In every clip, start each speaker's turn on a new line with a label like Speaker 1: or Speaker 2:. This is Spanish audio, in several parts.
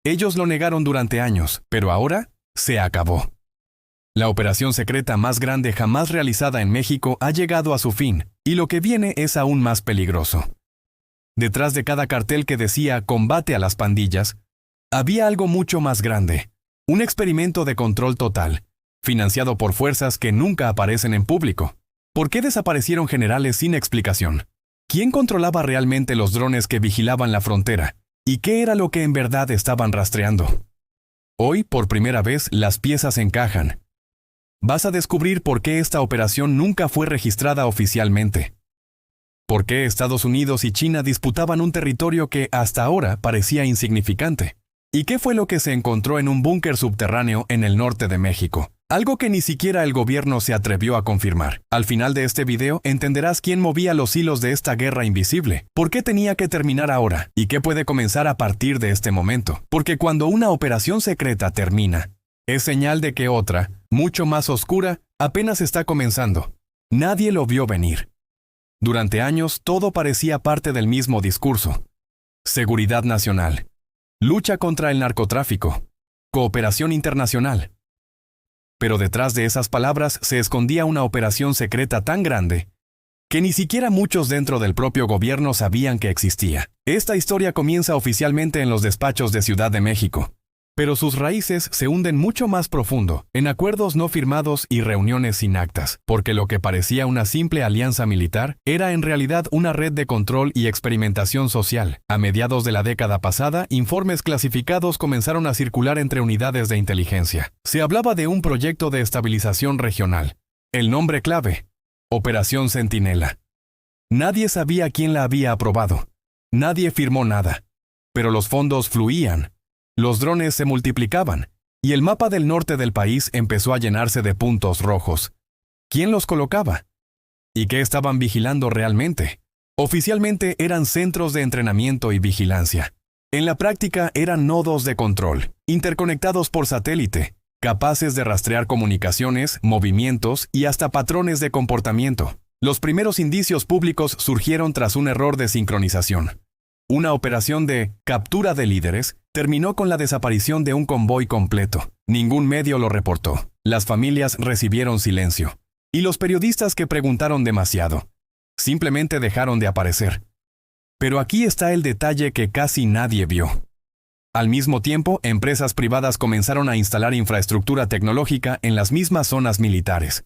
Speaker 1: Ellos lo negaron durante años, pero ahora se acabó. La operación secreta más grande jamás realizada en México ha llegado a su fin, y lo que viene es aún más peligroso. Detrás de cada cartel que decía «Combate a las pandillas», había algo mucho más grande, un experimento de control total, financiado por fuerzas que nunca aparecen en público. ¿Por qué desaparecieron generales sin explicación? ¿Quién controlaba realmente los drones que vigilaban la frontera? ¿Y qué era lo que en verdad estaban rastreando? Hoy, por primera vez, las piezas encajan. Vas a descubrir por qué esta operación nunca fue registrada oficialmente. ¿Por qué Estados Unidos y China disputaban un territorio que hasta ahora parecía insignificante? ¿Y qué fue lo que se encontró en un búnker subterráneo en el norte de México? Algo que ni siquiera el gobierno se atrevió a confirmar. Al final de este video entenderás quién movía los hilos de esta guerra invisible, por qué tenía que terminar ahora y qué puede comenzar a partir de este momento. Porque cuando una operación secreta termina, es señal de que otra, mucho más oscura, apenas está comenzando. Nadie lo vio venir. Durante años todo parecía parte del mismo discurso. Seguridad nacional. Lucha contra el narcotráfico. Cooperación internacional. Pero detrás de esas palabras se escondía una operación secreta tan grande que ni siquiera muchos dentro del propio gobierno sabían que existía. Esta historia comienza oficialmente en los despachos de Ciudad de México, pero sus raíces se hunden mucho más profundo, en acuerdos no firmados y reuniones sin actas, porque lo que parecía una simple alianza militar era en realidad una red de control y experimentación social. A mediados de la década pasada, informes clasificados comenzaron a circular entre unidades de inteligencia. Se hablaba de un proyecto de estabilización regional. El nombre clave: Operación Centinela. Nadie sabía quién la había aprobado. Nadie firmó nada. Pero los fondos fluían. Los drones se multiplicaban, y el mapa del norte del país empezó a llenarse de puntos rojos. ¿Quién los colocaba? ¿Y qué estaban vigilando realmente? Oficialmente eran centros de entrenamiento y vigilancia. En la práctica eran nodos de control, interconectados por satélite, capaces de rastrear comunicaciones, movimientos y hasta patrones de comportamiento. Los primeros indicios públicos surgieron tras un error de sincronización. Una operación de captura de líderes terminó con la desaparición de un convoy completo. Ningún medio lo reportó. Las familias recibieron silencio. Y los periodistas que preguntaron demasiado simplemente dejaron de aparecer. Pero aquí está el detalle que casi nadie vio. Al mismo tiempo, empresas privadas comenzaron a instalar infraestructura tecnológica en las mismas zonas militares.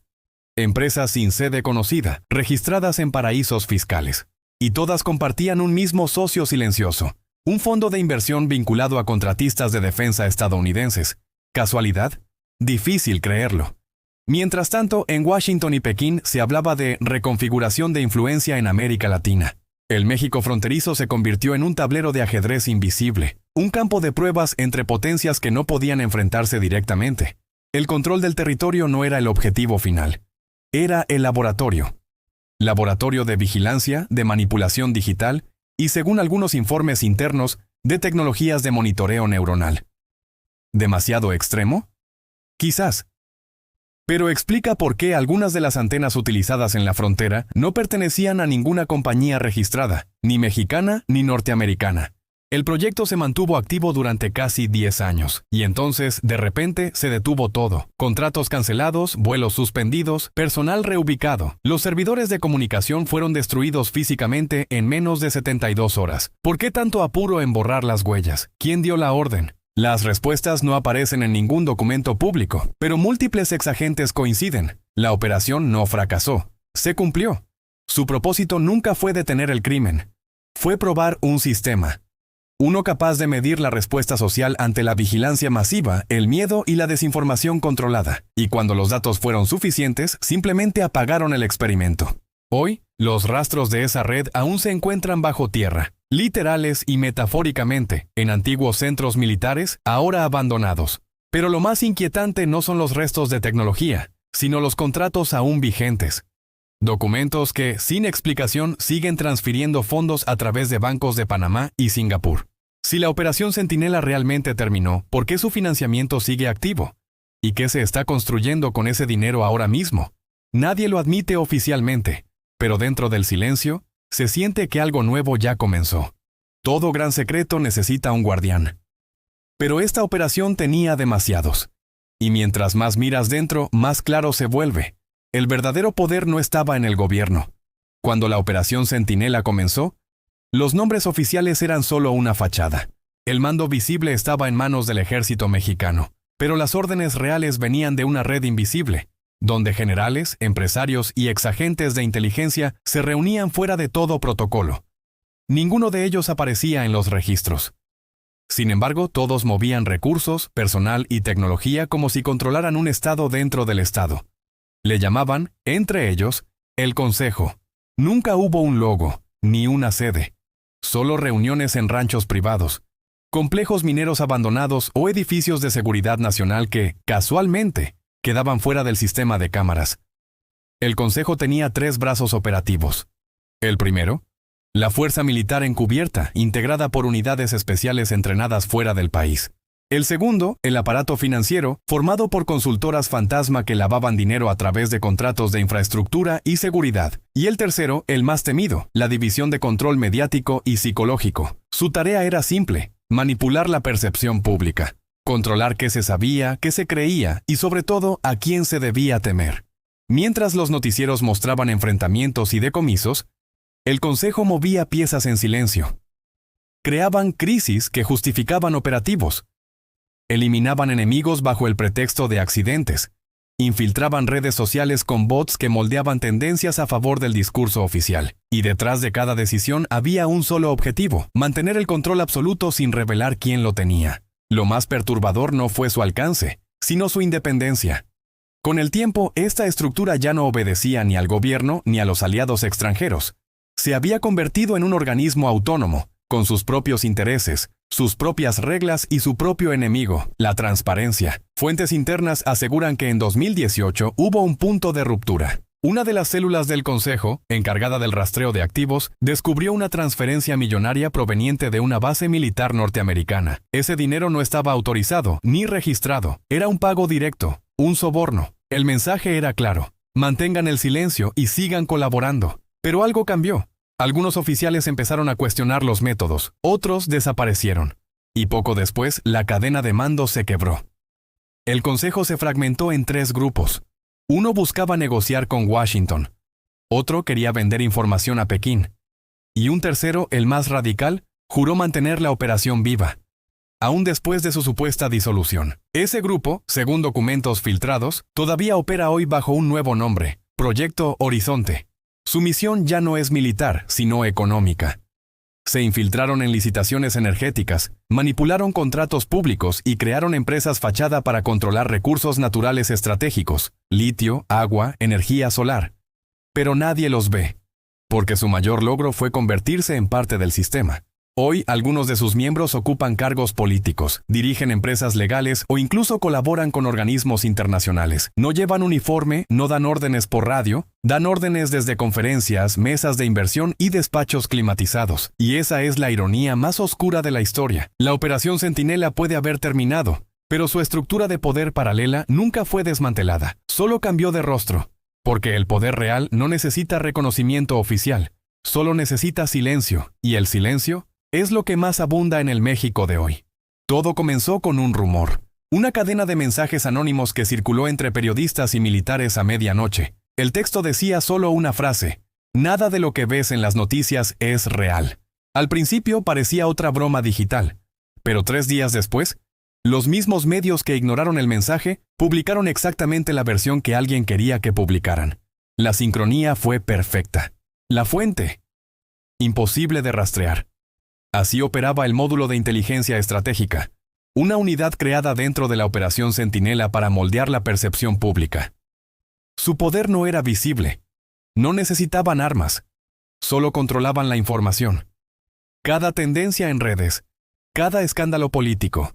Speaker 1: Empresas sin sede conocida, registradas en paraísos fiscales. Y todas compartían un mismo socio silencioso, un fondo de inversión vinculado a contratistas de defensa estadounidenses. ¿Casualidad? Difícil creerlo. Mientras tanto, en Washington y Pekín se hablaba de reconfiguración de influencia en América Latina. El México fronterizo se convirtió en un tablero de ajedrez invisible, un campo de pruebas entre potencias que no podían enfrentarse directamente. El control del territorio no era el objetivo final. Era el laboratorio. Laboratorio de vigilancia, de manipulación digital y, según algunos informes internos, de tecnologías de monitoreo neuronal. ¿Demasiado extremo? Quizás. Pero explica por qué algunas de las antenas utilizadas en la frontera no pertenecían a ninguna compañía registrada, ni mexicana ni norteamericana. El proyecto se mantuvo activo durante casi 10 años, y entonces, de repente, se detuvo todo. Contratos cancelados, vuelos suspendidos, personal reubicado. Los servidores de comunicación fueron destruidos físicamente en menos de 72 horas. ¿Por qué tanto apuro en borrar las huellas? ¿Quién dio la orden? Las respuestas no aparecen en ningún documento público, pero múltiples exagentes coinciden. La operación no fracasó. Se cumplió. Su propósito nunca fue detener el crimen. Fue probar un sistema. Uno capaz de medir la respuesta social ante la vigilancia masiva, el miedo y la desinformación controlada. Y cuando los datos fueron suficientes, simplemente apagaron el experimento. Hoy, los rastros de esa red aún se encuentran bajo tierra, literales y metafóricamente, en antiguos centros militares, ahora abandonados. Pero lo más inquietante no son los restos de tecnología, sino los contratos aún vigentes. Documentos que, sin explicación, siguen transfiriendo fondos a través de bancos de Panamá y Singapur. Si la operación Centinela realmente terminó, ¿por qué su financiamiento sigue activo? ¿Y qué se está construyendo con ese dinero ahora mismo? Nadie lo admite oficialmente, pero dentro del silencio, se siente que algo nuevo ya comenzó. Todo gran secreto necesita un guardián. Pero esta operación tenía demasiados. Y mientras más miras dentro, más claro se vuelve. El verdadero poder no estaba en el gobierno. Cuando la Operación Centinela comenzó, los nombres oficiales eran solo una fachada. El mando visible estaba en manos del ejército mexicano, pero las órdenes reales venían de una red invisible, donde generales, empresarios y exagentes de inteligencia se reunían fuera de todo protocolo. Ninguno de ellos aparecía en los registros. Sin embargo, todos movían recursos, personal y tecnología como si controlaran un estado dentro del estado. Le llamaban, entre ellos, el Consejo. Nunca hubo un logo, ni una sede. Solo reuniones en ranchos privados, complejos mineros abandonados o edificios de seguridad nacional que, casualmente, quedaban fuera del sistema de cámaras. El Consejo tenía 3 brazos operativos. El primero, la Fuerza Militar Encubierta, integrada por unidades especiales entrenadas fuera del país. El segundo, el aparato financiero, formado por consultoras fantasma que lavaban dinero a través de contratos de infraestructura y seguridad. Y el tercero, el más temido, la División de Control Mediático y Psicológico. Su tarea era simple: manipular la percepción pública, controlar qué se sabía, qué se creía y sobre todo a quién se debía temer. Mientras los noticieros mostraban enfrentamientos y decomisos, el Consejo movía piezas en silencio. Creaban crisis que justificaban operativos. Eliminaban enemigos bajo el pretexto de accidentes. Infiltraban redes sociales con bots que moldeaban tendencias a favor del discurso oficial. Y detrás de cada decisión había un solo objetivo: mantener el control absoluto sin revelar quién lo tenía. Lo más perturbador no fue su alcance, sino su independencia. Con el tiempo, esta estructura ya no obedecía ni al gobierno ni a los aliados extranjeros. Se había convertido en un organismo autónomo, con sus propios intereses, sus propias reglas y su propio enemigo, la transparencia. Fuentes internas aseguran que en 2018 hubo un punto de ruptura. Una de las células del Consejo, encargada del rastreo de activos, descubrió una transferencia millonaria proveniente de una base militar norteamericana. Ese dinero no estaba autorizado ni registrado. Era un pago directo, un soborno. El mensaje era claro: mantengan el silencio y sigan colaborando. Pero algo cambió. Algunos oficiales empezaron a cuestionar los métodos, otros desaparecieron. Y poco después, la cadena de mando se quebró. El Consejo se fragmentó en 3 grupos. Uno buscaba negociar con Washington. Otro quería vender información a Pekín. Y un tercero, el más radical, juró mantener la operación viva, aún después de su supuesta disolución. Ese grupo, según documentos filtrados, todavía opera hoy bajo un nuevo nombre: Proyecto Horizonte. Su misión ya no es militar, sino económica. Se infiltraron en licitaciones energéticas, manipularon contratos públicos y crearon empresas fachada para controlar recursos naturales estratégicos: litio, agua, energía solar. Pero nadie los ve, porque su mayor logro fue convertirse en parte del sistema. Hoy, algunos de sus miembros ocupan cargos políticos, dirigen empresas legales o incluso colaboran con organismos internacionales. No llevan uniforme, no dan órdenes por radio, dan órdenes desde conferencias, mesas de inversión y despachos climatizados. Y esa es la ironía más oscura de la historia. La Operación Centinela puede haber terminado, pero su estructura de poder paralela nunca fue desmantelada, solo cambió de rostro. Porque el poder real no necesita reconocimiento oficial, solo necesita silencio, y el silencio es lo que más abunda en el México de hoy. Todo comenzó con un rumor, una cadena de mensajes anónimos que circuló entre periodistas y militares a medianoche. El texto decía solo una frase: nada de lo que ves en las noticias es real. Al principio parecía otra broma digital, pero 3 días después, los mismos medios que ignoraron el mensaje publicaron exactamente la versión que alguien quería que publicaran. La sincronía fue perfecta. La fuente: imposible de rastrear. Así operaba el módulo de inteligencia estratégica, una unidad creada dentro de la Operación Centinela para moldear la percepción pública. Su poder no era visible. No necesitaban armas. Solo controlaban la información. Cada tendencia en redes, cada escándalo político,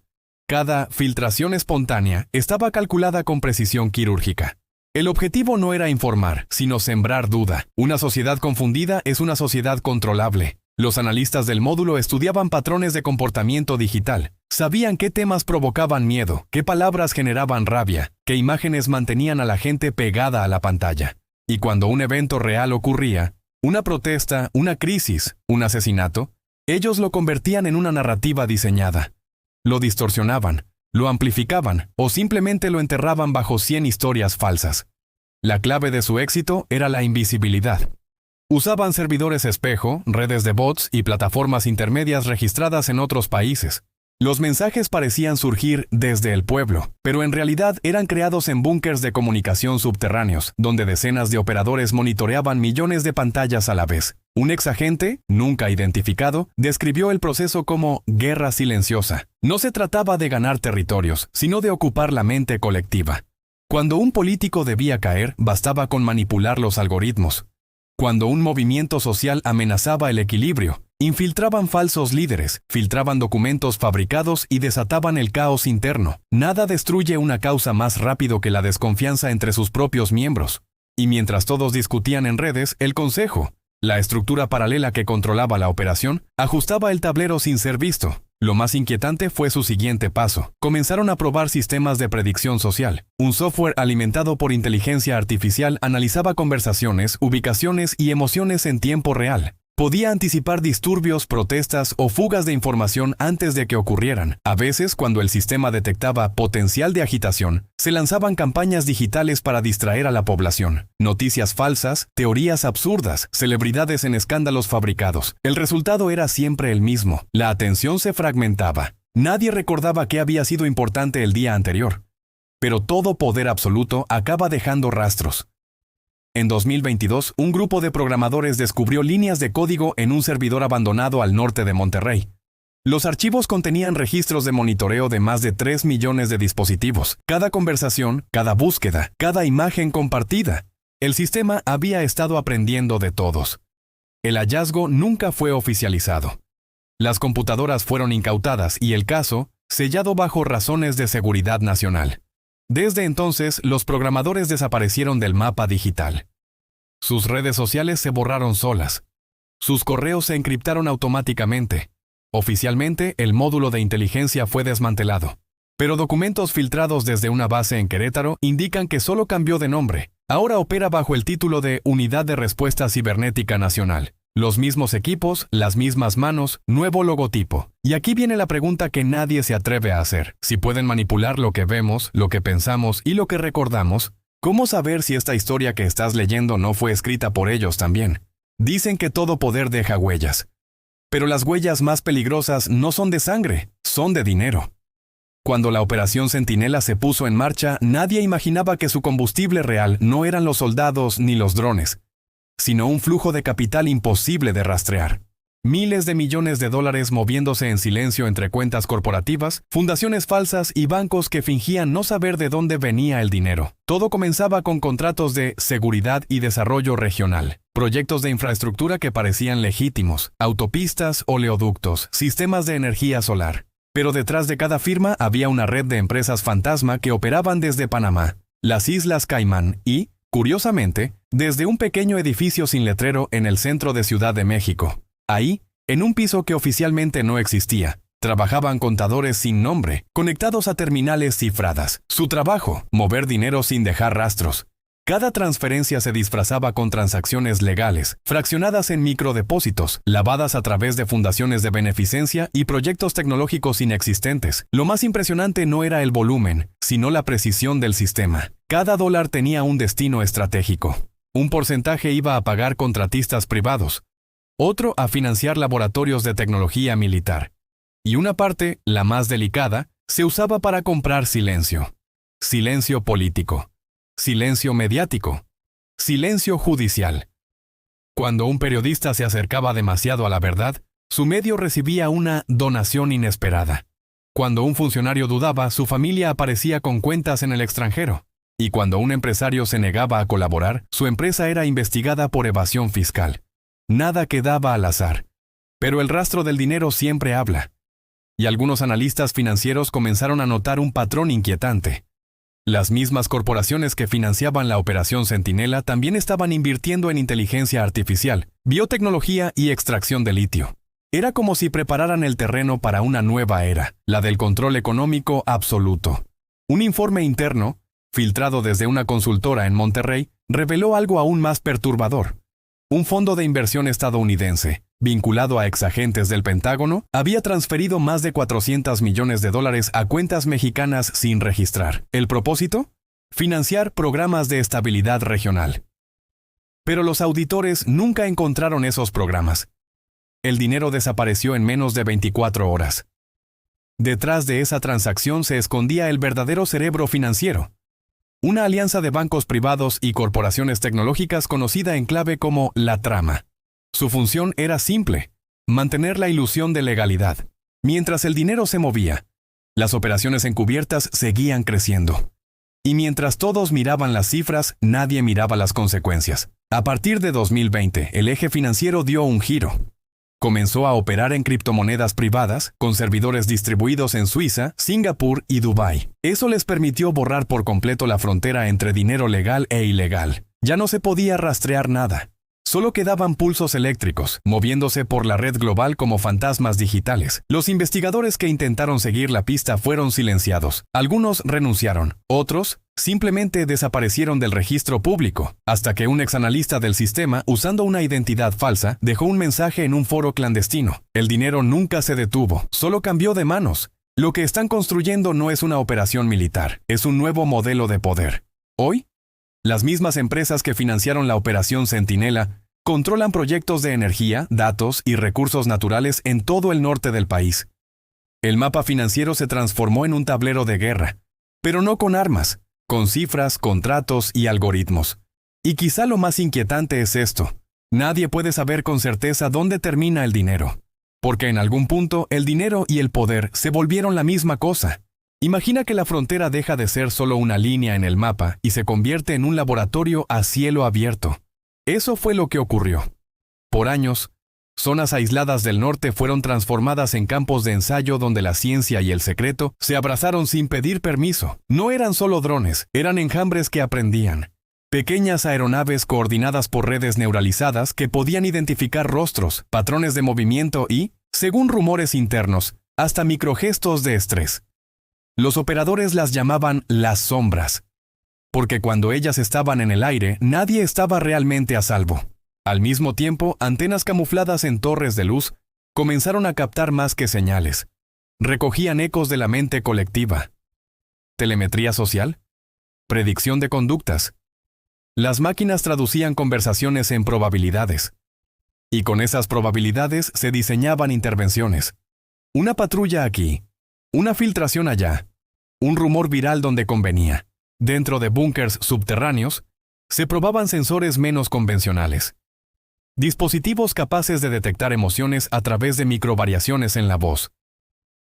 Speaker 1: cada filtración espontánea estaba calculada con precisión quirúrgica. El objetivo no era informar, sino sembrar duda. Una sociedad confundida es una sociedad controlable. Los analistas del módulo estudiaban patrones de comportamiento digital. Sabían qué temas provocaban miedo, qué palabras generaban rabia, qué imágenes mantenían a la gente pegada a la pantalla. Y cuando un evento real ocurría, una protesta, una crisis, un asesinato, ellos lo convertían en una narrativa diseñada. lo distorsionaban, lo amplificaban o simplemente lo enterraban bajo 100 historias falsas. La clave de su éxito era la invisibilidad. Usaban servidores espejo, redes de bots y plataformas intermedias registradas en otros países. Los mensajes parecían surgir desde el pueblo, pero en realidad eran creados en búnkers de comunicación subterráneos, donde decenas de operadores monitoreaban millones de pantallas a la vez. Un exagente, nunca identificado, describió el proceso como guerra silenciosa. No se trataba de ganar territorios, sino de ocupar la mente colectiva. Cuando un político debía caer, bastaba con manipular los algoritmos. Cuando un movimiento social amenazaba el equilibrio, infiltraban falsos líderes, filtraban documentos fabricados y desataban el caos interno. Nada destruye una causa más rápido que la desconfianza entre sus propios miembros. Y mientras todos discutían en redes, el Consejo, la estructura paralela que controlaba la operación, ajustaba el tablero sin ser visto. Lo más inquietante fue su siguiente paso. Comenzaron a probar sistemas de predicción social. Un software alimentado por inteligencia artificial analizaba conversaciones, ubicaciones y emociones en tiempo real. Podía anticipar disturbios, protestas o fugas de información antes de que ocurrieran. A veces, cuando el sistema detectaba potencial de agitación, se lanzaban campañas digitales para distraer a la población. Noticias falsas, teorías absurdas, celebridades en escándalos fabricados. El resultado era siempre el mismo. La atención se fragmentaba. Nadie recordaba qué había sido importante el día anterior. Pero todo poder absoluto acaba dejando rastros. En 2022, un grupo de programadores descubrió líneas de código en un servidor abandonado al norte de Monterrey. Los archivos contenían registros de monitoreo de más de 3 millones de dispositivos. Cada conversación, cada búsqueda, cada imagen compartida. El sistema había estado aprendiendo de todos. El hallazgo nunca fue oficializado. Las computadoras fueron incautadas y el caso, sellado bajo razones de seguridad nacional. Desde entonces, los programadores desaparecieron del mapa digital. Sus redes sociales se borraron solas. Sus correos se encriptaron automáticamente. Oficialmente, el módulo de inteligencia fue desmantelado. Pero documentos filtrados desde una base en Querétaro indican que solo cambió de nombre. Ahora opera bajo el título de Unidad de Respuesta Cibernética Nacional. Los mismos equipos, las mismas manos, nuevo logotipo. Y aquí viene la pregunta que nadie se atreve a hacer. Si pueden manipular lo que vemos, lo que pensamos y lo que recordamos, ¿cómo saber si esta historia que estás leyendo no fue escrita por ellos también? Dicen que todo poder deja huellas. Pero las huellas más peligrosas no son de sangre, son de dinero. Cuando la Operación Centinela se puso en marcha, nadie imaginaba que su combustible real no eran los soldados ni los drones, sino un flujo de capital imposible de rastrear. Miles de millones de dólares moviéndose en silencio entre cuentas corporativas, fundaciones falsas y bancos que fingían no saber de dónde venía el dinero. Todo comenzaba con contratos de seguridad y desarrollo regional, proyectos de infraestructura que parecían legítimos, autopistas, oleoductos, sistemas de energía solar. Pero detrás de cada firma había una red de empresas fantasma que operaban desde Panamá, las Islas Caimán y, curiosamente, desde un pequeño edificio sin letrero en el centro de Ciudad de México. Ahí, en un piso que oficialmente no existía, trabajaban contadores sin nombre, conectados a terminales cifradas. Su trabajo, mover dinero sin dejar rastros. Cada transferencia se disfrazaba con transacciones legales, fraccionadas en microdepósitos, lavadas a través de fundaciones de beneficencia y proyectos tecnológicos inexistentes. Lo más impresionante no era el volumen, sino la precisión del sistema. Cada dólar tenía un destino estratégico. Un porcentaje iba a pagar contratistas privados, otro a financiar laboratorios de tecnología militar, y una parte, la más delicada, se usaba para comprar silencio. Silencio político. Silencio mediático. Silencio judicial. Cuando un periodista se acercaba demasiado a la verdad, su medio recibía una donación inesperada. Cuando un funcionario dudaba, su familia aparecía con cuentas en el extranjero. Y cuando un empresario se negaba a colaborar, su empresa era investigada por evasión fiscal. Nada quedaba al azar. Pero el rastro del dinero siempre habla. Y algunos analistas financieros comenzaron a notar un patrón inquietante. Las mismas corporaciones que financiaban la Operación Centinela también estaban invirtiendo en inteligencia artificial, biotecnología y extracción de litio. Era como si prepararan el terreno para una nueva era, la del control económico absoluto. Un informe interno, filtrado desde una consultora en Monterrey, reveló algo aún más perturbador. Un fondo de inversión estadounidense, vinculado a exagentes del Pentágono, había transferido más de $400 millones a cuentas mexicanas sin registrar. ¿El propósito? Financiar programas de estabilidad regional. Pero los auditores nunca encontraron esos programas. El dinero desapareció en menos de 24 horas. Detrás de esa transacción se escondía el verdadero cerebro financiero. Una alianza de bancos privados y corporaciones tecnológicas conocida en clave como la trama. Su función era simple: mantener la ilusión de legalidad. Mientras el dinero se movía, las operaciones encubiertas seguían creciendo. Y mientras todos miraban las cifras, nadie miraba las consecuencias. A partir de 2020, el eje financiero dio un giro. Comenzó a operar en criptomonedas privadas, con servidores distribuidos en Suiza, Singapur y Dubái. Eso les permitió borrar por completo la frontera entre dinero legal e ilegal. Ya no se podía rastrear nada. Solo quedaban pulsos eléctricos, moviéndose por la red global como fantasmas digitales. Los investigadores que intentaron seguir la pista fueron silenciados. Algunos renunciaron, otros simplemente desaparecieron del registro público, hasta que un exanalista del sistema, usando una identidad falsa, dejó un mensaje en un foro clandestino. El dinero nunca se detuvo, solo cambió de manos. Lo que están construyendo no es una operación militar, es un nuevo modelo de poder. Hoy, las mismas empresas que financiaron la Operación Centinela controlan proyectos de energía, datos y recursos naturales en todo el norte del país. El mapa financiero se transformó en un tablero de guerra, pero no con armas, con cifras, contratos y algoritmos. Y quizá lo más inquietante es esto: nadie puede saber con certeza dónde termina el dinero, porque en algún punto el dinero y el poder se volvieron la misma cosa. Imagina que la frontera deja de ser solo una línea en el mapa y se convierte en un laboratorio a cielo abierto. Eso fue lo que ocurrió. Por años, zonas aisladas del norte fueron transformadas en campos de ensayo donde la ciencia y el secreto se abrazaron sin pedir permiso. No eran solo drones, eran enjambres que aprendían. Pequeñas aeronaves coordinadas por redes neuralizadas que podían identificar rostros, patrones de movimiento y, según rumores internos, hasta microgestos de estrés. Los operadores las llamaban las sombras, porque cuando ellas estaban en el aire, nadie estaba realmente a salvo. Al mismo tiempo, antenas camufladas en torres de luz comenzaron a captar más que señales. Recogían ecos de la mente colectiva. Telemetría social, predicción de conductas. Las máquinas traducían conversaciones en probabilidades. Y con esas probabilidades se diseñaban intervenciones. Una patrulla aquí, una filtración allá, un rumor viral donde convenía. Dentro de búnkers subterráneos, se probaban sensores menos convencionales. Dispositivos capaces de detectar emociones a través de microvariaciones en la voz.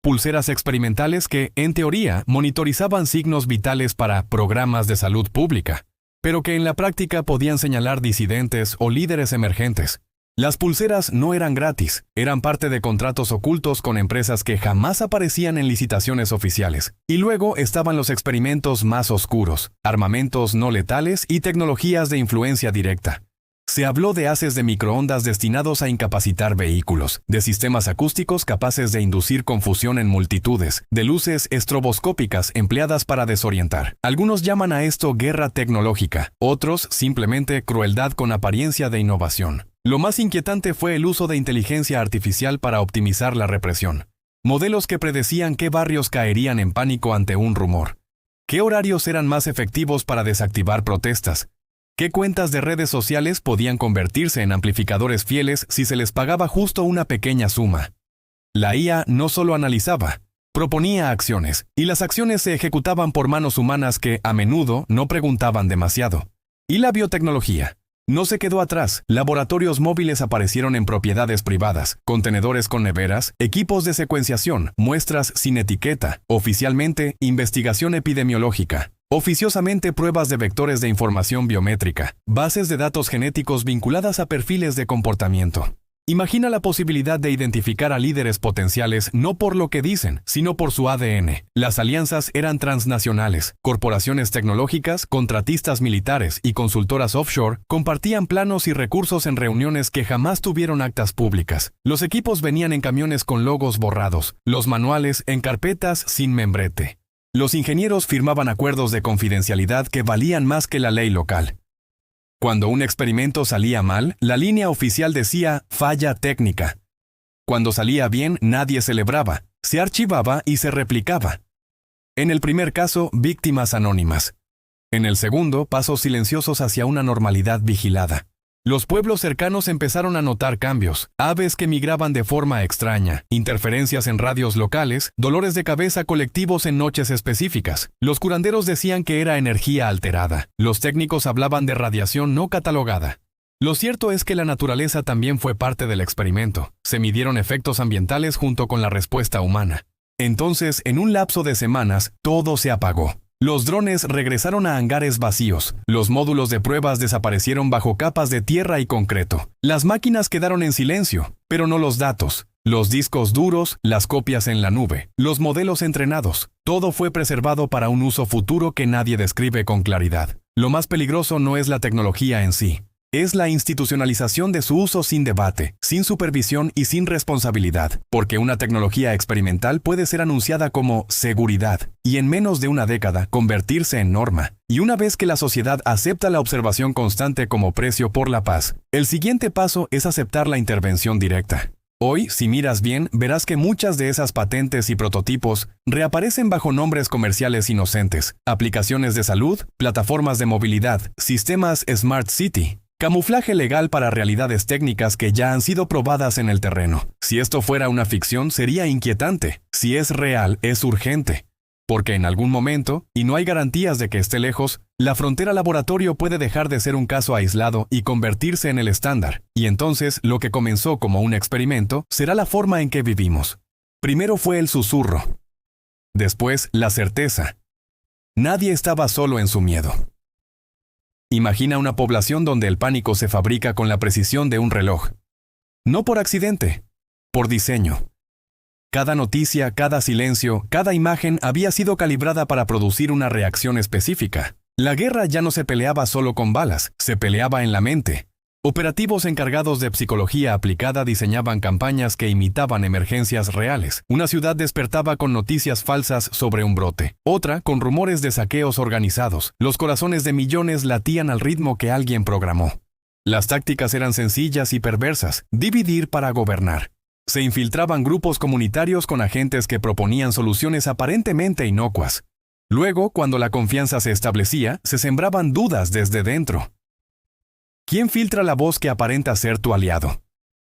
Speaker 1: Pulseras experimentales que, en teoría, monitorizaban signos vitales para programas de salud pública, pero que en la práctica podían señalar disidentes o líderes emergentes. Las pulseras no eran gratis, eran parte de contratos ocultos con empresas que jamás aparecían en licitaciones oficiales. Y luego estaban los experimentos más oscuros, armamentos no letales y tecnologías de influencia directa. Se habló de haces de microondas destinados a incapacitar vehículos, de sistemas acústicos capaces de inducir confusión en multitudes, de luces estroboscópicas empleadas para desorientar. Algunos llaman a esto guerra tecnológica, otros simplemente crueldad con apariencia de innovación. Lo más inquietante fue el uso de inteligencia artificial para optimizar la represión. Modelos que predecían qué barrios caerían en pánico ante un rumor, qué horarios eran más efectivos para desactivar protestas, qué cuentas de redes sociales podían convertirse en amplificadores fieles si se les pagaba justo una pequeña suma. La IA no solo analizaba, proponía acciones, y las acciones se ejecutaban por manos humanas que, a menudo, no preguntaban demasiado. ¿Y la biotecnología? No se quedó atrás. Laboratorios móviles aparecieron en propiedades privadas, contenedores con neveras, equipos de secuenciación, muestras sin etiqueta, oficialmente investigación epidemiológica, oficiosamente pruebas de vectores de información biométrica, bases de datos genéticos vinculadas a perfiles de comportamiento. Imagina la posibilidad de identificar a líderes potenciales no por lo que dicen, sino por su ADN. Las alianzas eran transnacionales. Corporaciones tecnológicas, contratistas militares y consultoras offshore compartían planos y recursos en reuniones que jamás tuvieron actas públicas. Los equipos venían en camiones con logos borrados, los manuales en carpetas sin membrete. Los ingenieros firmaban acuerdos de confidencialidad que valían más que la ley local. Cuando un experimento salía mal, la línea oficial decía falla técnica. Cuando salía bien, nadie celebraba, se archivaba y se replicaba. En el primer caso, víctimas anónimas. En el segundo, pasos silenciosos hacia una normalidad vigilada. Los pueblos cercanos empezaron a notar cambios, aves que migraban de forma extraña, interferencias en radios locales, dolores de cabeza colectivos en noches específicas. Los curanderos decían que era energía alterada. Los técnicos hablaban de radiación no catalogada. Lo cierto es que la naturaleza también fue parte del experimento. Se midieron efectos ambientales junto con la respuesta humana. Entonces, en un lapso de semanas, todo se apagó. Los drones regresaron a hangares vacíos. Los módulos de pruebas desaparecieron bajo capas de tierra y concreto. Las máquinas quedaron en silencio, pero no los datos. Los discos duros, las copias en la nube, los modelos entrenados. Todo fue preservado para un uso futuro que nadie describe con claridad. Lo más peligroso no es la tecnología en sí. Es la institucionalización de su uso sin debate, sin supervisión y sin responsabilidad, porque una tecnología experimental puede ser anunciada como seguridad y en menos de una década convertirse en norma. Y una vez que la sociedad acepta la observación constante como precio por la paz, el siguiente paso es aceptar la intervención directa. Hoy, si miras bien, verás que muchas de esas patentes y prototipos reaparecen bajo nombres comerciales inocentes, aplicaciones de salud, plataformas de movilidad, sistemas Smart City. Camuflaje legal para realidades técnicas que ya han sido probadas en el terreno. Si esto fuera una ficción, sería inquietante. Si es real, es urgente. Porque en algún momento, y no hay garantías de que esté lejos, la frontera laboratorio puede dejar de ser un caso aislado y convertirse en el estándar. Y entonces, lo que comenzó como un experimento será la forma en que vivimos. Primero fue el susurro. Después, la certeza. Nadie estaba solo en su miedo. Imagina una población donde el pánico se fabrica con la precisión de un reloj. No por accidente, por diseño. Cada noticia, cada silencio, cada imagen había sido calibrada para producir una reacción específica. La guerra ya no se peleaba solo con balas, se peleaba en la mente. Operativos encargados de psicología aplicada diseñaban campañas que imitaban emergencias reales. Una ciudad despertaba con noticias falsas sobre un brote. Otra con rumores de saqueos organizados. Los corazones de millones latían al ritmo que alguien programó. Las tácticas eran sencillas y perversas. Dividir para gobernar. Se infiltraban grupos comunitarios con agentes que proponían soluciones aparentemente inocuas. Luego, cuando la confianza se establecía, se sembraban dudas desde dentro. ¿Quién filtra la voz que aparenta ser tu aliado?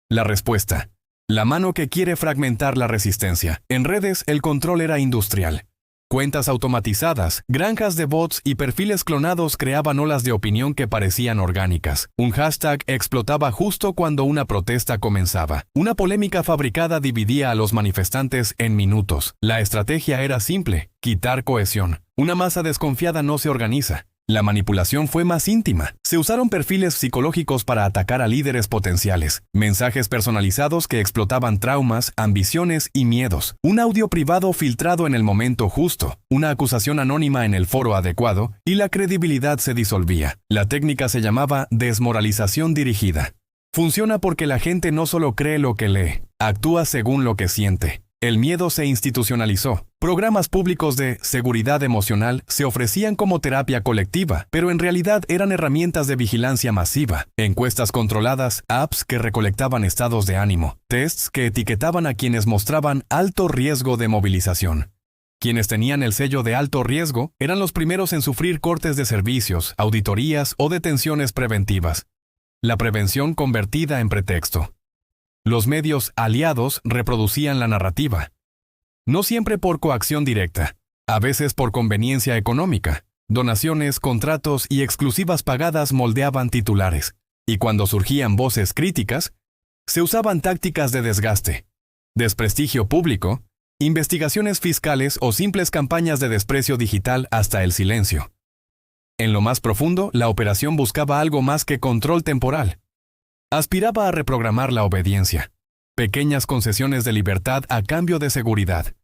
Speaker 1: La respuesta: la mano que quiere fragmentar la resistencia. En redes, el control era industrial. Cuentas automatizadas, granjas de bots y perfiles clonados creaban olas de opinión que parecían orgánicas. Un hashtag explotaba justo cuando una protesta comenzaba. Una polémica fabricada dividía a los manifestantes en minutos. La estrategia era simple: quitar cohesión. Una masa desconfiada no se organiza. La manipulación fue más íntima. Se usaron perfiles psicológicos para atacar a líderes potenciales, mensajes personalizados que explotaban traumas, ambiciones y miedos, un audio privado filtrado en el momento justo, una acusación anónima en el foro adecuado, y la credibilidad se disolvía. La técnica se llamaba desmoralización dirigida. Funciona porque la gente no solo cree lo que lee, actúa según lo que siente. El miedo se institucionalizó. Programas públicos de seguridad emocional se ofrecían como terapia colectiva, pero en realidad eran herramientas de vigilancia masiva. Encuestas controladas, apps que recolectaban estados de ánimo, tests que etiquetaban a quienes mostraban alto riesgo de movilización. Quienes tenían el sello de alto riesgo eran los primeros en sufrir cortes de servicios, auditorías o detenciones preventivas. La prevención convertida en pretexto. Los medios aliados reproducían la narrativa. No siempre por coacción directa, a veces por conveniencia económica. Donaciones, contratos y exclusivas pagadas moldeaban titulares. Y cuando surgían voces críticas, se usaban tácticas de desgaste, desprestigio público, investigaciones fiscales o simples campañas de desprecio digital hasta el silencio. En lo más profundo, la operación buscaba algo más que control temporal. Aspiraba a reprogramar la obediencia. Pequeñas concesiones de libertad a cambio de seguridad.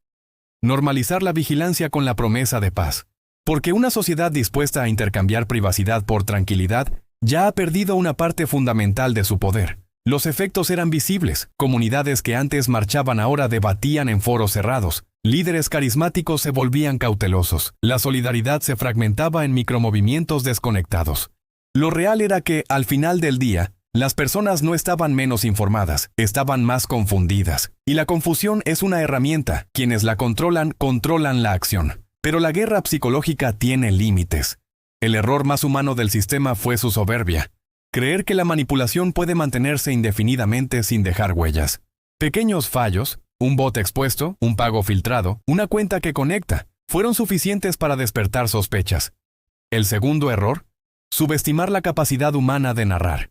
Speaker 1: Normalizar la vigilancia con la promesa de paz. Porque una sociedad dispuesta a intercambiar privacidad por tranquilidad ya ha perdido una parte fundamental de su poder. Los efectos eran visibles. Comunidades que antes marchaban ahora debatían en foros cerrados. Líderes carismáticos se volvían cautelosos. La solidaridad se fragmentaba en micromovimientos desconectados. Lo real era que, al final del día, las personas no estaban menos informadas, estaban más confundidas. Y la confusión es una herramienta. Quienes la controlan, controlan la acción. Pero la guerra psicológica tiene límites. El error más humano del sistema fue su soberbia. Creer que la manipulación puede mantenerse indefinidamente sin dejar huellas. Pequeños fallos, un bot expuesto, un pago filtrado, una cuenta que conecta, fueron suficientes para despertar sospechas. El segundo error, subestimar la capacidad humana de narrar.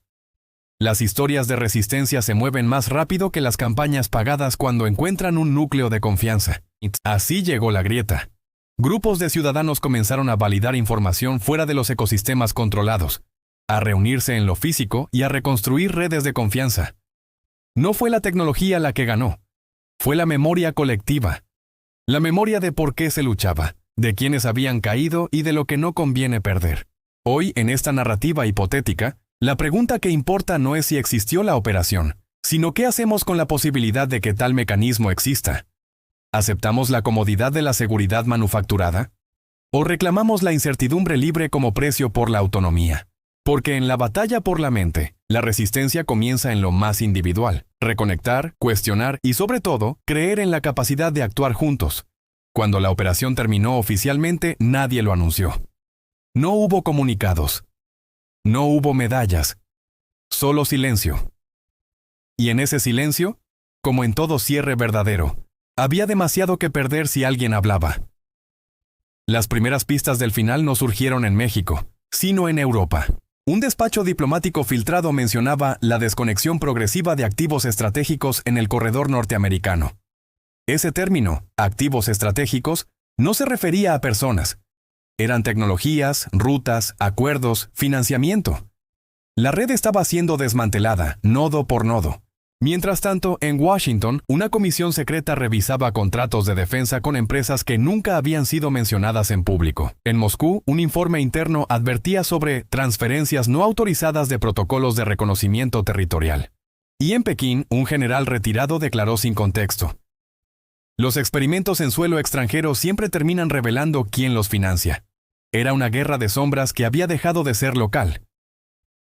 Speaker 1: Las historias de resistencia se mueven más rápido que las campañas pagadas cuando encuentran un núcleo de confianza. Así llegó la grieta. Grupos de ciudadanos comenzaron a validar información fuera de los ecosistemas controlados, a reunirse en lo físico y a reconstruir redes de confianza. No fue la tecnología la que ganó, fue la memoria colectiva. La memoria de por qué se luchaba, de quiénes habían caído y de lo que no conviene perder. Hoy, en esta narrativa hipotética, la pregunta que importa no es si existió la operación, sino qué hacemos con la posibilidad de que tal mecanismo exista. ¿Aceptamos la comodidad de la seguridad manufacturada? ¿O reclamamos la incertidumbre libre como precio por la autonomía? Porque en la batalla por la mente, la resistencia comienza en lo más individual. Reconectar, cuestionar y, sobre todo, creer en la capacidad de actuar juntos. Cuando la operación terminó oficialmente, nadie lo anunció. No hubo comunicados. No hubo medallas. Solo silencio. Y en ese silencio, como en todo cierre verdadero, había demasiado que perder si alguien hablaba. Las primeras pistas del final no surgieron en México, sino en Europa. Un despacho diplomático filtrado mencionaba la desconexión progresiva de activos estratégicos en el corredor norteamericano. Ese término, activos estratégicos, no se refería a personas. Eran tecnologías, rutas, acuerdos, financiamiento. La red estaba siendo desmantelada, nodo por nodo. Mientras tanto, en Washington, una comisión secreta revisaba contratos de defensa con empresas que nunca habían sido mencionadas en público. En Moscú, un informe interno advertía sobre transferencias no autorizadas de protocolos de reconocimiento territorial. Y en Pekín, un general retirado declaró sin contexto: los experimentos en suelo extranjero siempre terminan revelando quién los financia. Era una guerra de sombras que había dejado de ser local.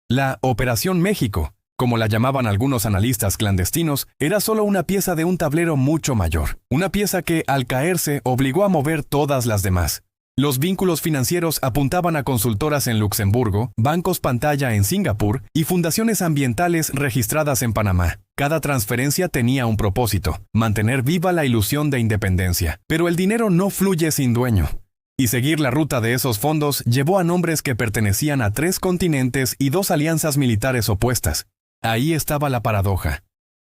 Speaker 1: La Operación México, como la llamaban algunos analistas clandestinos, era solo una pieza de un tablero mucho mayor. Una pieza que, al caerse, obligó a mover todas las demás. Los vínculos financieros apuntaban a consultoras en Luxemburgo, bancos pantalla en Singapur y fundaciones ambientales registradas en Panamá. Cada transferencia tenía un propósito: mantener viva la ilusión de independencia. Pero el dinero no fluye sin dueño. Y seguir la ruta de esos fondos llevó a nombres que pertenecían a 3 continentes y 2 alianzas militares opuestas. Ahí estaba la paradoja.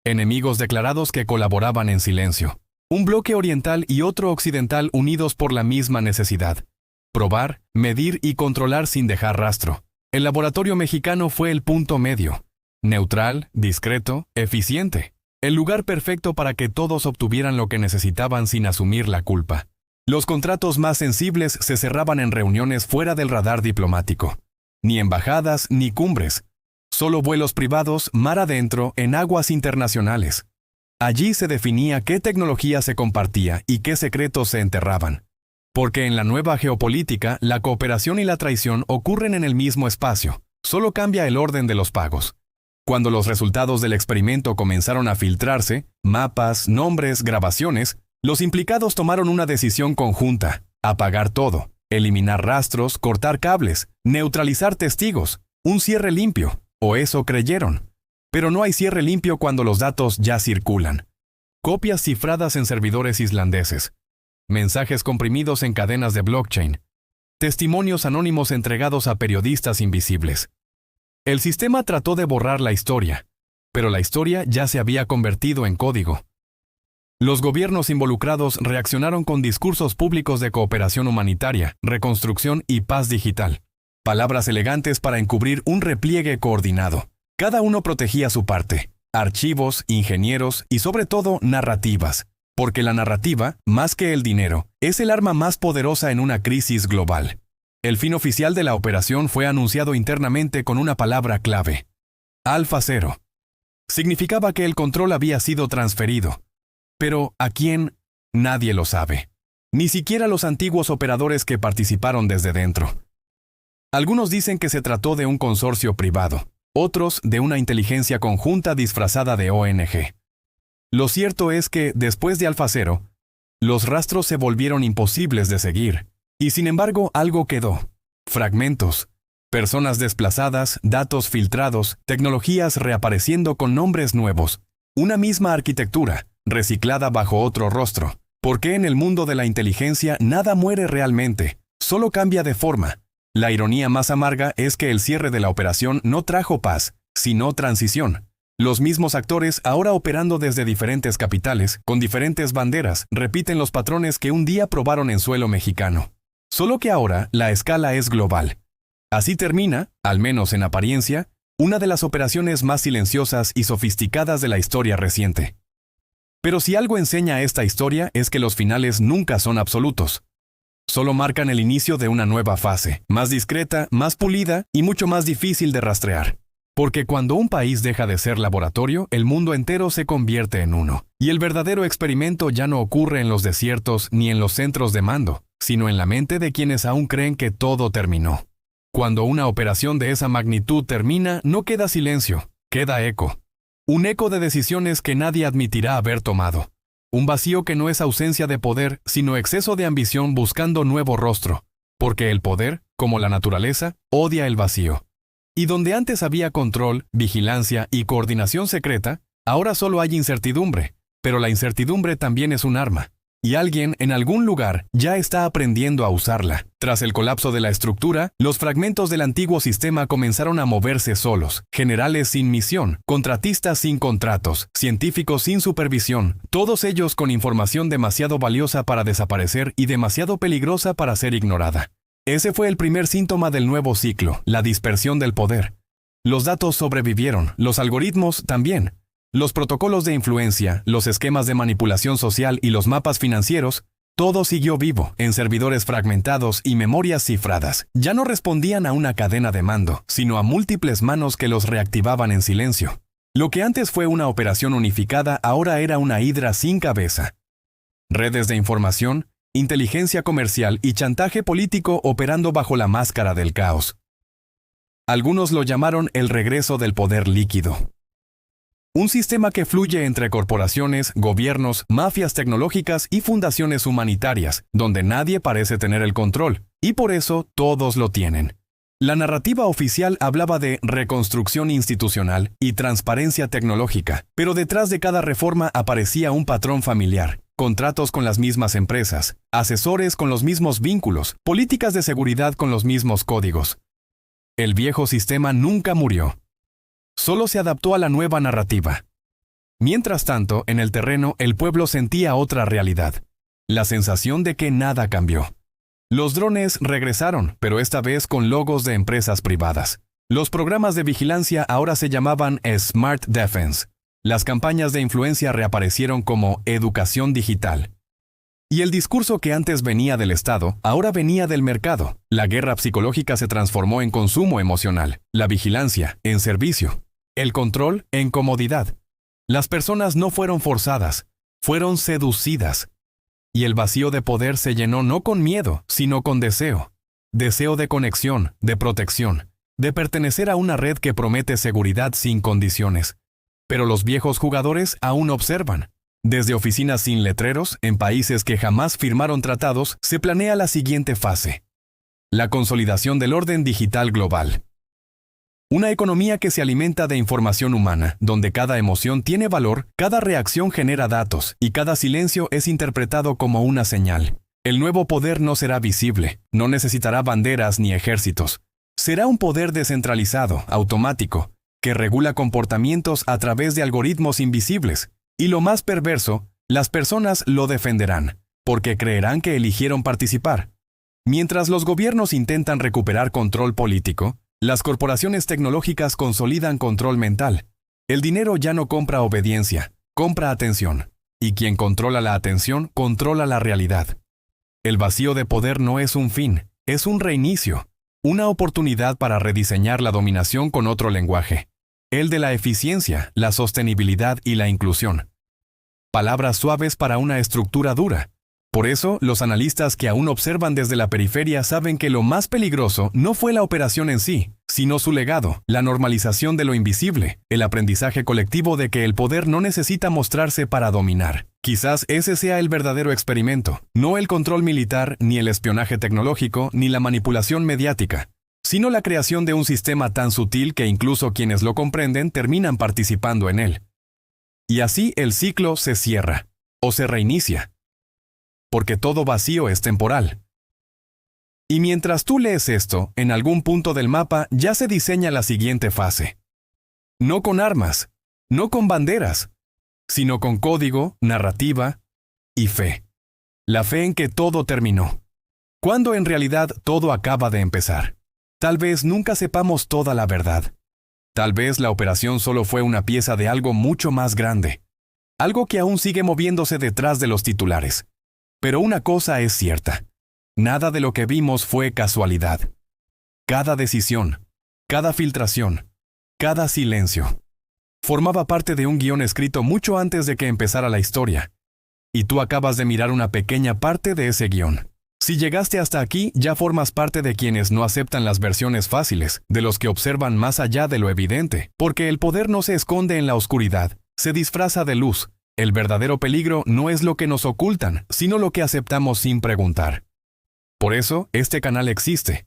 Speaker 1: Enemigos declarados que colaboraban en silencio. Un bloque oriental y otro occidental unidos por la misma necesidad: probar, medir y controlar sin dejar rastro. El laboratorio mexicano fue el punto medio. Neutral, discreto, eficiente. El lugar perfecto para que todos obtuvieran lo que necesitaban sin asumir la culpa. Los contratos más sensibles se cerraban en reuniones fuera del radar diplomático. Ni embajadas ni cumbres. Solo vuelos privados, mar adentro, en aguas internacionales. Allí se definía qué tecnología se compartía y qué secretos se enterraban. Porque en la nueva geopolítica, la cooperación y la traición ocurren en el mismo espacio. Solo cambia el orden de los pagos. Cuando los resultados del experimento comenzaron a filtrarse, mapas, nombres, grabaciones, los implicados tomaron una decisión conjunta: apagar todo, eliminar rastros, cortar cables, neutralizar testigos, un cierre limpio. O eso creyeron. Pero no hay cierre limpio cuando los datos ya circulan. Copias cifradas en servidores islandeses. Mensajes comprimidos en cadenas de blockchain. Testimonios anónimos entregados a periodistas invisibles. El sistema trató de borrar la historia, pero la historia ya se había convertido en código. Los gobiernos involucrados reaccionaron con discursos públicos de cooperación humanitaria, reconstrucción y paz digital. Palabras elegantes para encubrir un repliegue coordinado. Cada uno protegía su parte: archivos, ingenieros y sobre todo narrativas. Porque la narrativa, más que el dinero, es el arma más poderosa en una crisis global. El fin oficial de la operación fue anunciado internamente con una palabra clave: Alfa Cero. Significaba que el control había sido transferido. Pero ¿a quién? Nadie lo sabe. Ni siquiera los antiguos operadores que participaron desde dentro. Algunos dicen que se trató de un consorcio privado, otros de una inteligencia conjunta disfrazada de ONG. Lo cierto es que, después de Alfa Cero, los rastros se volvieron imposibles de seguir, y sin embargo algo quedó. Fragmentos, personas desplazadas, datos filtrados, tecnologías reapareciendo con nombres nuevos, una misma arquitectura, reciclada bajo otro rostro. Porque en el mundo de la inteligencia nada muere realmente, solo cambia de forma. La ironía más amarga es que el cierre de la operación no trajo paz, sino transición. Los mismos actores, ahora operando desde diferentes capitales, con diferentes banderas, repiten los patrones que un día probaron en suelo mexicano. Solo que ahora la escala es global. Así termina, al menos en apariencia, una de las operaciones más silenciosas y sofisticadas de la historia reciente. Pero si algo enseña esta historia es que los finales nunca son absolutos. Solo marcan el inicio de una nueva fase, más discreta, más pulida y mucho más difícil de rastrear. Porque cuando un país deja de ser laboratorio, el mundo entero se convierte en uno. Y el verdadero experimento ya no ocurre en los desiertos ni en los centros de mando, sino en la mente de quienes aún creen que todo terminó. Cuando una operación de esa magnitud termina, no queda silencio, queda eco. Un eco de decisiones que nadie admitirá haber tomado. Un vacío que no es ausencia de poder, sino exceso de ambición buscando nuevo rostro. Porque el poder, como la naturaleza, odia el vacío. Y donde antes había control, vigilancia y coordinación secreta, ahora solo hay incertidumbre. Pero la incertidumbre también es un arma. Y alguien, en algún lugar, ya está aprendiendo a usarla. Tras el colapso de la estructura, los fragmentos del antiguo sistema comenzaron a moverse solos. Generales sin misión, contratistas sin contratos, científicos sin supervisión, todos ellos con información demasiado valiosa para desaparecer y demasiado peligrosa para ser ignorada. Ese fue el primer síntoma del nuevo ciclo, la dispersión del poder. Los datos sobrevivieron, los algoritmos también. Los protocolos de influencia, los esquemas de manipulación social y los mapas financieros, todo siguió vivo en servidores fragmentados y memorias cifradas. Ya no respondían a una cadena de mando, sino a múltiples manos que los reactivaban en silencio. Lo que antes fue una operación unificada ahora era una hidra sin cabeza. Redes de información, inteligencia comercial y chantaje político operando bajo la máscara del caos. Algunos lo llamaron el regreso del poder líquido. Un sistema que fluye entre corporaciones, gobiernos, mafias tecnológicas y fundaciones humanitarias, donde nadie parece tener el control, y por eso todos lo tienen. La narrativa oficial hablaba de reconstrucción institucional y transparencia tecnológica, pero detrás de cada reforma aparecía un patrón familiar, contratos con las mismas empresas, asesores con los mismos vínculos, políticas de seguridad con los mismos códigos. El viejo sistema nunca murió. Solo se adaptó a la nueva narrativa. Mientras tanto, en el terreno, el pueblo sentía otra realidad. La sensación de que nada cambió. Los drones regresaron, pero esta vez con logos de empresas privadas. Los programas de vigilancia ahora se llamaban Smart Defense. Las campañas de influencia reaparecieron como educación digital. Y el discurso que antes venía del Estado, ahora venía del mercado. La guerra psicológica se transformó en consumo emocional, la vigilancia en servicio, el control en comodidad. Las personas no fueron forzadas, fueron seducidas. Y el vacío de poder se llenó no con miedo, sino con deseo. Deseo de conexión, de protección, de pertenecer a una red que promete seguridad sin condiciones. Pero los viejos jugadores aún observan. Desde oficinas sin letreros, en países que jamás firmaron tratados, se planea la siguiente fase. La consolidación del orden digital global. Una economía que se alimenta de información humana, donde cada emoción tiene valor, cada reacción genera datos, y cada silencio es interpretado como una señal. El nuevo poder no será visible, no necesitará banderas ni ejércitos. Será un poder descentralizado, automático, que regula comportamientos a través de algoritmos invisibles. Y lo más perverso, las personas lo defenderán, porque creerán que eligieron participar. Mientras los gobiernos intentan recuperar control político, las corporaciones tecnológicas consolidan control mental. El dinero ya no compra obediencia, compra atención. Y quien controla la atención, controla la realidad. El vacío de poder no es un fin, es un reinicio. Una oportunidad para rediseñar la dominación con otro lenguaje. El de la eficiencia, la sostenibilidad y la inclusión. Palabras suaves para una estructura dura. Por eso, los analistas que aún observan desde la periferia saben que lo más peligroso no fue la operación en sí, sino su legado, la normalización de lo invisible, el aprendizaje colectivo de que el poder no necesita mostrarse para dominar. Quizás ese sea el verdadero experimento, no el control militar, ni el espionaje tecnológico, ni la manipulación mediática, sino la creación de un sistema tan sutil que incluso quienes lo comprenden terminan participando en él. Y así el ciclo se cierra, o se reinicia. Porque todo vacío es temporal. Y mientras tú lees esto, en algún punto del mapa ya se diseña la siguiente fase. No con armas, no con banderas, sino con código, narrativa y fe. La fe en que todo terminó, cuando en realidad todo acaba de empezar. Tal vez nunca sepamos toda la verdad. Tal vez la operación solo fue una pieza de algo mucho más grande, algo que aún sigue moviéndose detrás de los titulares. Pero una cosa es cierta, nada de lo que vimos fue casualidad. Cada decisión, cada filtración, cada silencio, formaba parte de un guión escrito mucho antes de que empezara la historia. Y tú acabas de mirar una pequeña parte de ese guión. Si llegaste hasta aquí, ya formas parte de quienes no aceptan las versiones fáciles, de los que observan más allá de lo evidente, porque el poder no se esconde en la oscuridad, se disfraza de luz. El verdadero peligro no es lo que nos ocultan, sino lo que aceptamos sin preguntar. Por eso, este canal existe.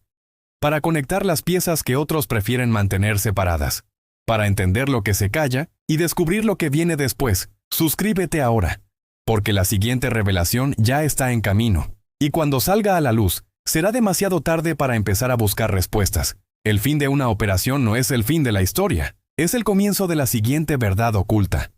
Speaker 1: Para conectar las piezas que otros prefieren mantener separadas. Para entender lo que se calla y descubrir lo que viene después. Suscríbete ahora, porque la siguiente revelación ya está en camino. Y cuando salga a la luz, será demasiado tarde para empezar a buscar respuestas. El fin de una operación no es el fin de la historia, es el comienzo de la siguiente verdad oculta.